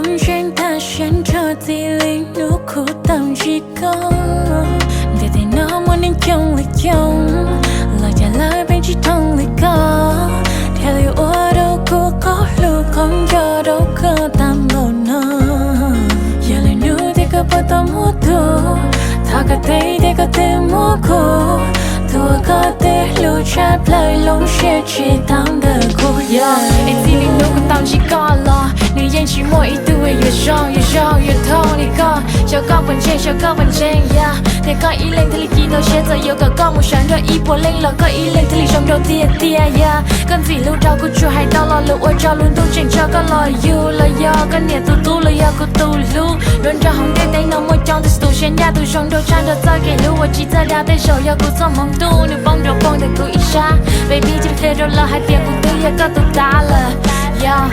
cũng chẳng ta chẳng cho gì linh lúc khu tâm chỉ có để thì nó muốn đến trong lịch trong lời trả lời bên chỉ thông lịch có theo liệu ở đâu cô có lưu không cho đâu có tâm bồn nó giờ lời nu thì có bao tâm hút thu thà có thấy thì có thể mua cô thua có thể lưu chép lời lông xe chỉ tao đời cô em chỉ linh lúc của tao chỉ có lo nữ dân chỉ mỗi ít tuổi yêu song yêu thâu đi con cho con bên trên yeah để có ý lên thì khi đâu sẽ giờ yêu cả con một sáng rồi ý bỏ lên là có ý lên thì trong đầu tia yeah con gì lưu trao của chúa hay tao lo lưu ở trao luôn tu trình cho con lo yêu là do con nhẹ tu là do của tu lưu luôn cho hồng đen tay nó môi trong từ tu xuyên ra từ trong đầu trang được ra cái lưu ở chỉ ra đa tay sầu do của trong mong tu nếu bông đầu bông để của ý xa baby chỉ thế rồi là hai tiếng của tôi ya có tu ta là yeah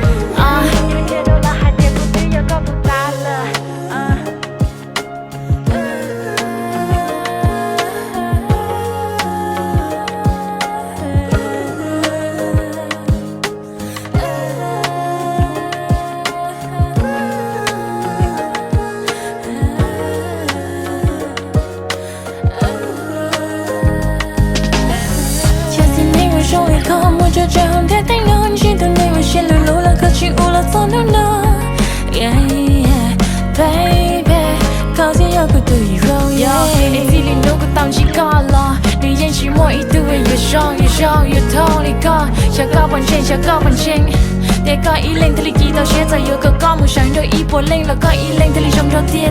không muốn cho không thể thấy nó chỉ từ nay mà chỉ lùi lùi là cứ chịu là sao nó yeah baby có gì ở cứ tự rồi em chỉ linh lúc của tao chỉ có lo nữ dân chỉ mỗi ít tuổi yêu song yêu thâu đi con cho con bên trên để có ý lên thì khi tao sẽ giờ yêu có một sáng rồi ý bỏ lên là có ý lên thì trong đầu tia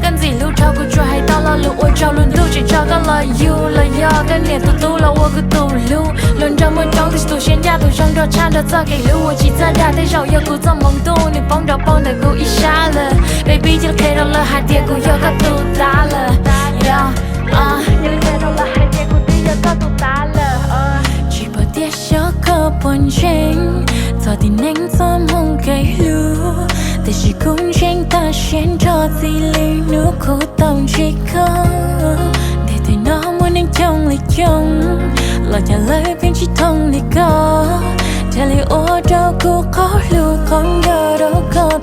cần gì lưu trao của chúa hay tao lo lưu ôi trao luôn tu chỉ cho con lời yêu là do cái niềm tu là ô cứ tu lưu luôn trong môi trong thì tu xuyên ra từ trong đó chan đó ra cái lưu chỉ ra đã thấy giàu yêu của trong mong tu niềm bóng đó bóng để cô ý xa lờ baby chỉ kể đó là hai tia của yêu các tu ta lờ yeah chỉ kể đó là hai tia của yêu các tu ta lờ chỉ bỏ tia cho có buồn chênh giờ thì nhanh xóm mong cái lưuแต่chỉ cũng chẳng ta chẳng cho gì linh nước khu tâm chỉ có để thì nó muốn đến trong lịch trong lời trả lời bên chỉ thông lịch có theo liệu ở đâu cũng có lưu không ngờ đâu có